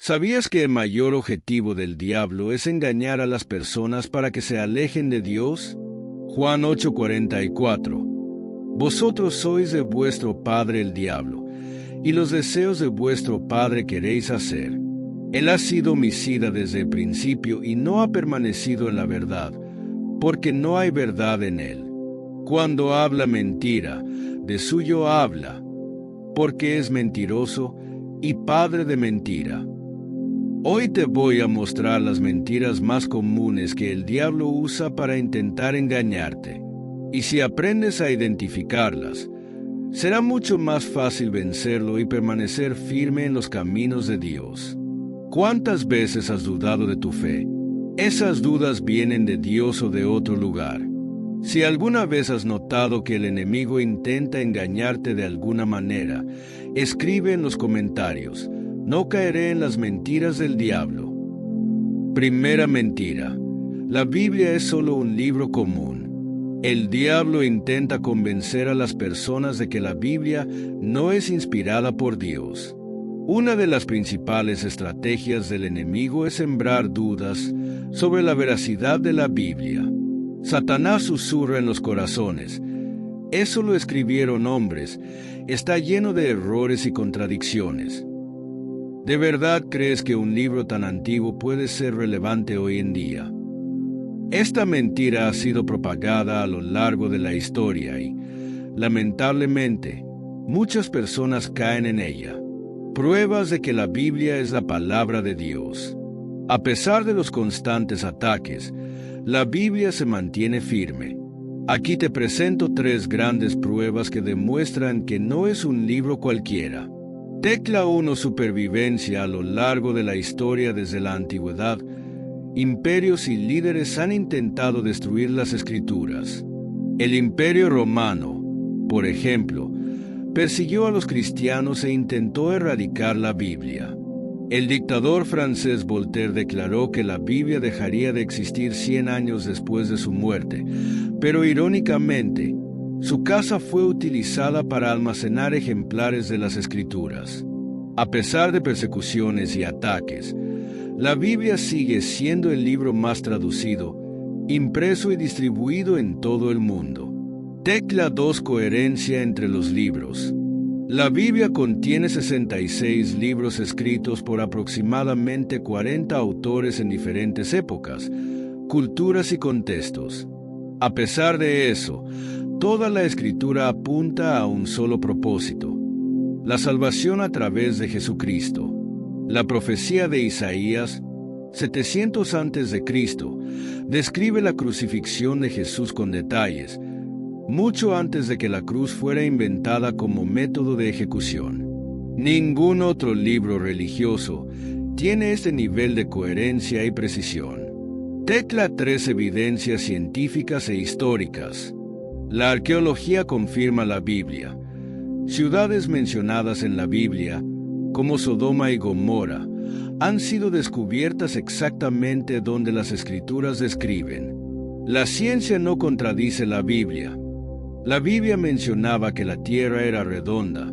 ¿Sabías que el mayor objetivo del diablo es engañar a las personas para que se alejen de Dios? Juan 8:44. Vosotros sois de vuestro padre el diablo, y los deseos de vuestro padre queréis hacer. Él ha sido homicida desde el principio y no ha permanecido en la verdad, porque no hay verdad en él. Cuando habla mentira, de suyo habla, porque es mentiroso y padre de mentira. Hoy te voy a mostrar las mentiras más comunes que el diablo usa para intentar engañarte. Y si aprendes a identificarlas, será mucho más fácil vencerlo y permanecer firme en los caminos de Dios. ¿Cuántas veces has dudado de tu fe? Esas dudas vienen de Dios o de otro lugar. Si alguna vez has notado que el enemigo intenta engañarte de alguna manera, escribe en los comentarios: no caeré en las mentiras del diablo. Primera mentira: la Biblia es solo un libro común. El diablo intenta convencer a las personas de que la Biblia no es inspirada por Dios. Una de las principales estrategias del enemigo es sembrar dudas sobre la veracidad de la Biblia. Satanás susurra en los corazones: eso lo escribieron hombres, está lleno de errores y contradicciones. ¿De verdad crees que un libro tan antiguo puede ser relevante hoy en día? Esta mentira ha sido propagada a lo largo de la historia y, lamentablemente, muchas personas caen en ella. Pruebas de que la Biblia es la palabra de Dios. A pesar de los constantes ataques, la Biblia se mantiene firme. Aquí te presento 3 grandes pruebas que demuestran que no es un libro cualquiera. Tecla 1: supervivencia. A lo largo de la historia desde la antigüedad, imperios y líderes han intentado destruir las Escrituras. El Imperio Romano, por ejemplo, persiguió a los cristianos e intentó erradicar la Biblia. El dictador francés Voltaire declaró que la Biblia dejaría de existir 100 años después de su muerte, pero irónicamente, su casa fue utilizada para almacenar ejemplares de las Escrituras. A pesar de persecuciones y ataques, la Biblia sigue siendo el libro más traducido, impreso y distribuido en todo el mundo. Tecla 2: coherencia entre los libros. La Biblia contiene 66 libros escritos por aproximadamente 40 autores en diferentes épocas, culturas y contextos. A pesar de eso, toda la Escritura apunta a un solo propósito: la salvación a través de Jesucristo. La profecía de Isaías, 700 a.C., describe la crucifixión de Jesús con detalles, mucho antes de que la cruz fuera inventada como método de ejecución. Ningún otro libro religioso tiene este nivel de coherencia y precisión. Tecla 3: evidencias científicas e históricas. La arqueología confirma la Biblia. Ciudades mencionadas en la Biblia, como Sodoma y Gomorra, han sido descubiertas exactamente donde las Escrituras describen. La ciencia no contradice la Biblia. La Biblia mencionaba que la tierra era redonda,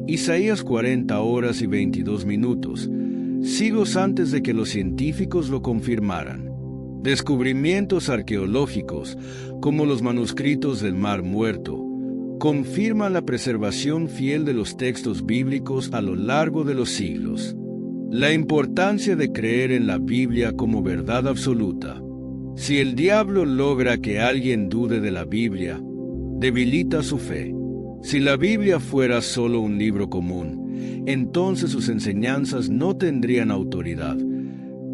Isaías 40 horas y 22 minutos, siglos antes de que los científicos lo confirmaran. Descubrimientos arqueológicos, como los manuscritos del Mar Muerto, confirman la preservación fiel de los textos bíblicos a lo largo de los siglos. La importancia de creer en la Biblia como verdad absoluta. Si el diablo logra que alguien dude de la Biblia, debilita su fe. Si la Biblia fuera solo un libro común, entonces sus enseñanzas no tendrían autoridad,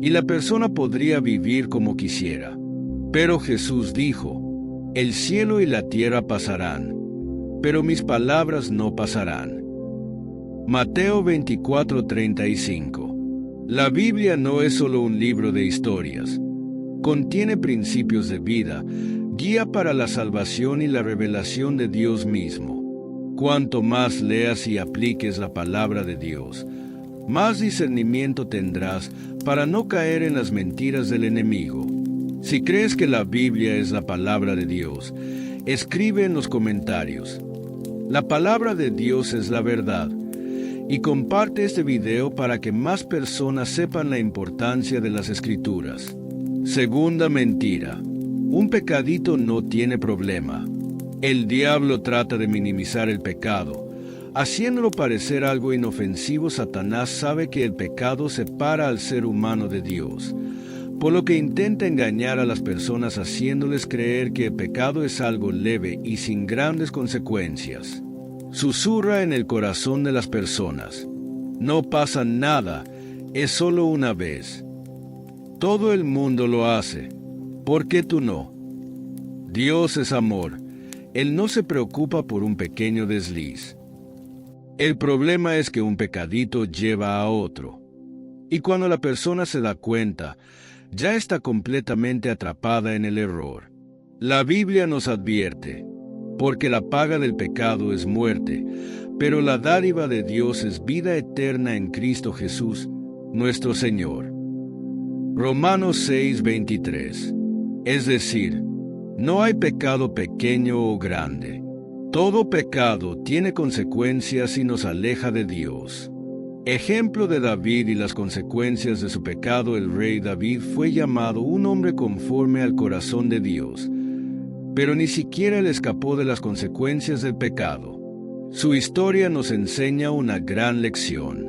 y la persona podría vivir como quisiera. Pero Jesús dijo: el cielo y la tierra pasarán, pero mis palabras no pasarán. Mateo 24:35. La Biblia no es solo un libro de historias. Contiene principios de vida, guía para la salvación y la revelación de Dios mismo. Cuanto más leas y apliques la palabra de Dios, más discernimiento tendrás para no caer en las mentiras del enemigo. Si crees que la Biblia es la palabra de Dios, escribe en los comentarios: la palabra de Dios es la verdad, y comparte este video para que más personas sepan la importancia de las Escrituras. Segunda mentira. Un pecadito no tiene problema. El diablo trata de minimizar el pecado. Haciéndolo parecer algo inofensivo, Satanás sabe que el pecado separa al ser humano de Dios, por lo que intenta engañar a las personas haciéndoles creer que el pecado es algo leve y sin grandes consecuencias. Susurra en el corazón de las personas: no pasa nada, es solo una vez. Todo el mundo lo hace, ¿por qué tú no? Dios es amor, Él no se preocupa por un pequeño desliz. El problema es que un pecadito lleva a otro, y cuando la persona se da cuenta, ya está completamente atrapada en el error. La Biblia nos advierte: porque la paga del pecado es muerte, pero la dádiva de Dios es vida eterna en Cristo Jesús, nuestro Señor. Romanos 6:23. Es decir, no hay pecado pequeño o grande. Todo pecado tiene consecuencias y nos aleja de Dios. Ejemplo de David y las consecuencias de su pecado, el rey David fue llamado un hombre conforme al corazón de Dios, pero ni siquiera él escapó de las consecuencias del pecado. Su historia nos enseña una gran lección.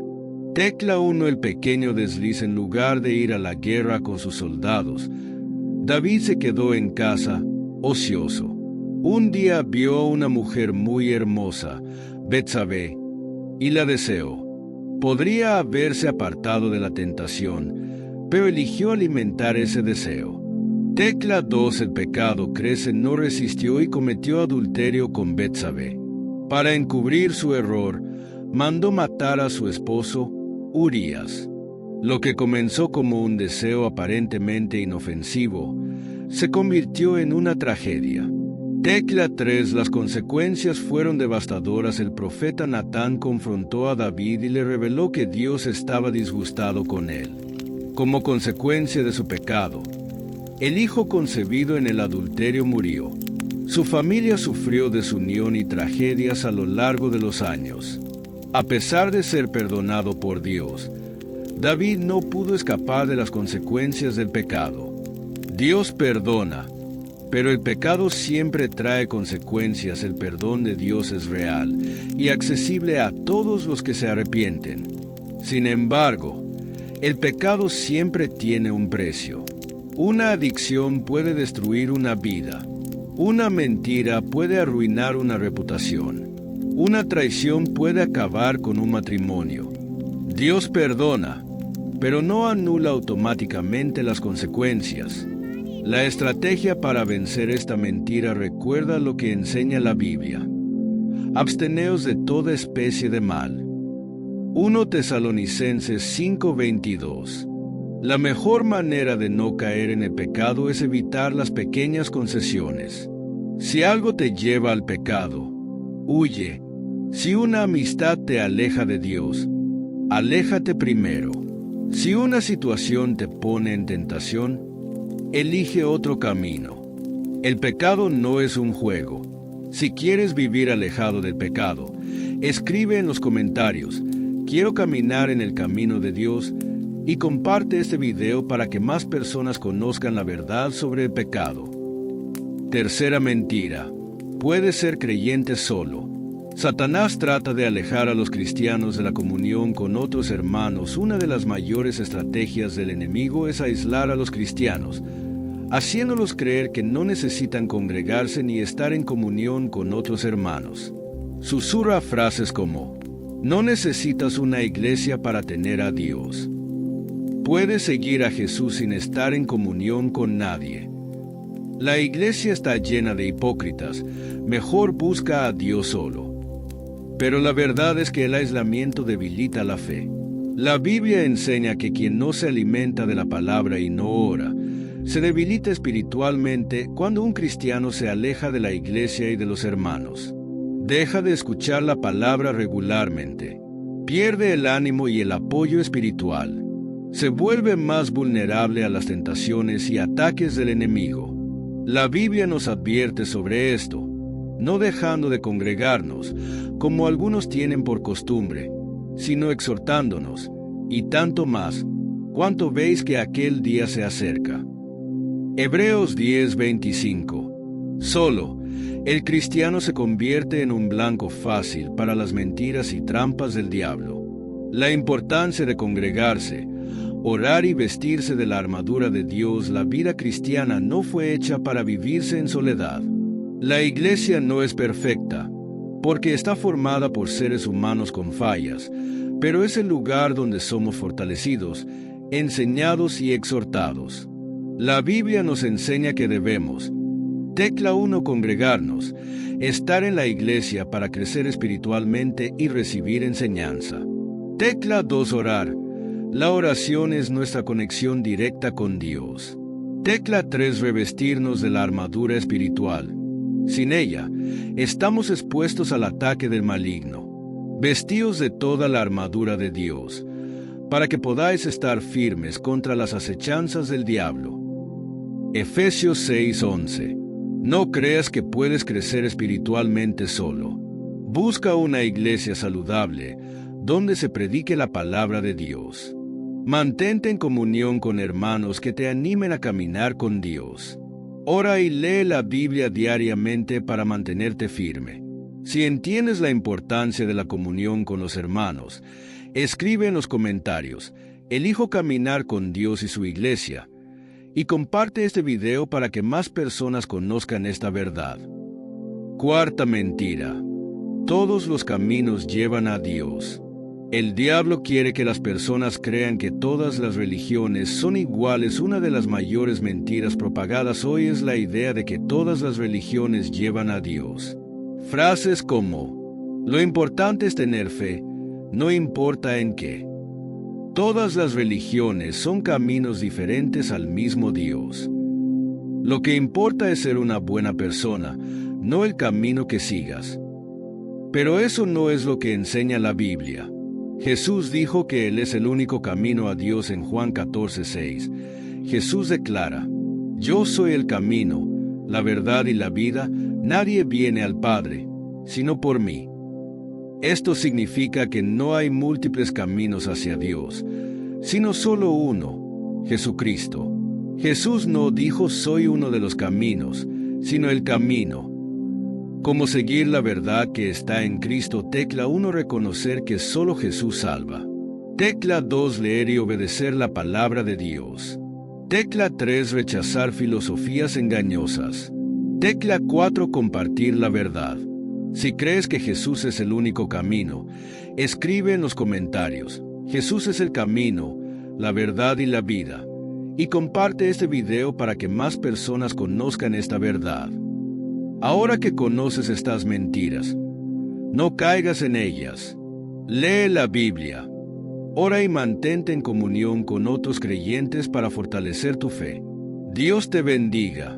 Tecla 1. El pequeño desliz. En lugar de ir a la guerra con sus soldados, David se quedó en casa, ocioso. Un día vio a una mujer muy hermosa, Betsabé, y la deseó. Podría haberse apartado de la tentación, pero eligió alimentar ese deseo. Tecla 2. El pecado crece. No resistió y cometió adulterio con Betsabé. Para encubrir su error, mandó matar a su esposo, Urías. Lo que comenzó como un deseo aparentemente inofensivo, se convirtió en una tragedia. Tecla 3. Las consecuencias fueron devastadoras. El profeta Natán confrontó a David y le reveló que Dios estaba disgustado con él. Como consecuencia de su pecado, el hijo concebido en el adulterio murió. Su familia sufrió desunión y tragedias a lo largo de los años. A pesar de ser perdonado por Dios, David no pudo escapar de las consecuencias del pecado. Dios perdona, pero el pecado siempre trae consecuencias. El perdón de Dios es real y accesible a todos los que se arrepienten. Sin embargo, el pecado siempre tiene un precio. Una adicción puede destruir una vida. Una mentira puede arruinar una reputación. Una traición puede acabar con un matrimonio. Dios perdona, pero no anula automáticamente las consecuencias. La estrategia para vencer esta mentira recuerda lo que enseña la Biblia. Absteneos de toda especie de mal. 1 Tesalonicenses 5:22. La mejor manera de no caer en el pecado es evitar las pequeñas concesiones. Si algo te lleva al pecado, huye. Si una amistad te aleja de Dios, aléjate primero. Si una situación te pone en tentación, elige otro camino. El pecado no es un juego. Si quieres vivir alejado del pecado, escribe en los comentarios: quiero caminar en el camino de Dios, y comparte este video para que más personas conozcan la verdad sobre el pecado. Tercera mentira. Puedes ser creyente solo. Satanás trata de alejar a los cristianos de la comunión con otros hermanos. Una de las mayores estrategias del enemigo es aislar a los cristianos, haciéndolos creer que no necesitan congregarse ni estar en comunión con otros hermanos. Susurra frases como: no necesitas una iglesia para tener a Dios. Puedes seguir a Jesús sin estar en comunión con nadie. La iglesia está llena de hipócritas. Mejor busca a Dios solo. Pero la verdad es que el aislamiento debilita la fe. La Biblia enseña que quien no se alimenta de la palabra y no ora, se debilita espiritualmente. Cuando un cristiano se aleja de la iglesia y de los hermanos, deja de escuchar la palabra regularmente, pierde el ánimo y el apoyo espiritual, se vuelve más vulnerable a las tentaciones y ataques del enemigo. La Biblia nos advierte sobre esto, no dejando de congregarnos, como algunos tienen por costumbre, sino exhortándonos, y tanto más, cuanto veis que aquel día se acerca. Hebreos 10:25. Solo, el cristiano se convierte en un blanco fácil para las mentiras y trampas del diablo. La importancia de congregarse, orar y vestirse de la armadura de Dios. La vida cristiana no fue hecha para vivirse en soledad. La iglesia no es perfecta, porque está formada por seres humanos con fallas, pero es el lugar donde somos fortalecidos, enseñados y exhortados. La Biblia nos enseña que debemos: tecla 1, congregarnos, estar en la iglesia para crecer espiritualmente y recibir enseñanza. Tecla 2, orar. La oración es nuestra conexión directa con Dios. Tecla 3, revestirnos de la armadura espiritual. Sin ella, estamos expuestos al ataque del maligno. Vestíos de toda la armadura de Dios, para que podáis estar firmes contra las acechanzas del diablo. Efesios 6:11. No creas que puedes crecer espiritualmente solo. Busca una iglesia saludable, donde se predique la palabra de Dios. Mantente en comunión con hermanos que te animen a caminar con Dios. Ora y lee la Biblia diariamente para mantenerte firme. Si entiendes la importancia de la comunión con los hermanos, escribe en los comentarios: elijo caminar con Dios y su iglesia, y comparte este video para que más personas conozcan esta verdad. Cuarta mentira: todos los caminos llevan a Dios. El diablo quiere que las personas crean que todas las religiones son iguales. Una de las mayores mentiras propagadas hoy es la idea de que todas las religiones llevan a Dios. Frases como: lo importante es tener fe, no importa en qué. Todas las religiones son caminos diferentes al mismo Dios. Lo que importa es ser una buena persona, no el camino que sigas. Pero eso no es lo que enseña la Biblia. Jesús dijo que Él es el único camino a Dios en Juan 14:6. Jesús declara: yo soy el camino, la verdad y la vida. Nadie viene al Padre, sino por mí. Esto significa que no hay múltiples caminos hacia Dios, sino solo uno, Jesucristo. Jesús no dijo soy uno de los caminos, sino el camino. ¿Cómo seguir la verdad que está en Cristo? Tecla 1, reconocer que solo Jesús salva. Tecla 2, leer y obedecer la palabra de Dios. Tecla 3, rechazar filosofías engañosas. Tecla 4, compartir la verdad. Si crees que Jesús es el único camino, escribe en los comentarios: Jesús es el camino, la verdad y la vida. Y comparte este video para que más personas conozcan esta verdad. Ahora que conoces estas mentiras, no caigas en ellas. Lee la Biblia. Ora y mantente en comunión con otros creyentes para fortalecer tu fe. Dios te bendiga.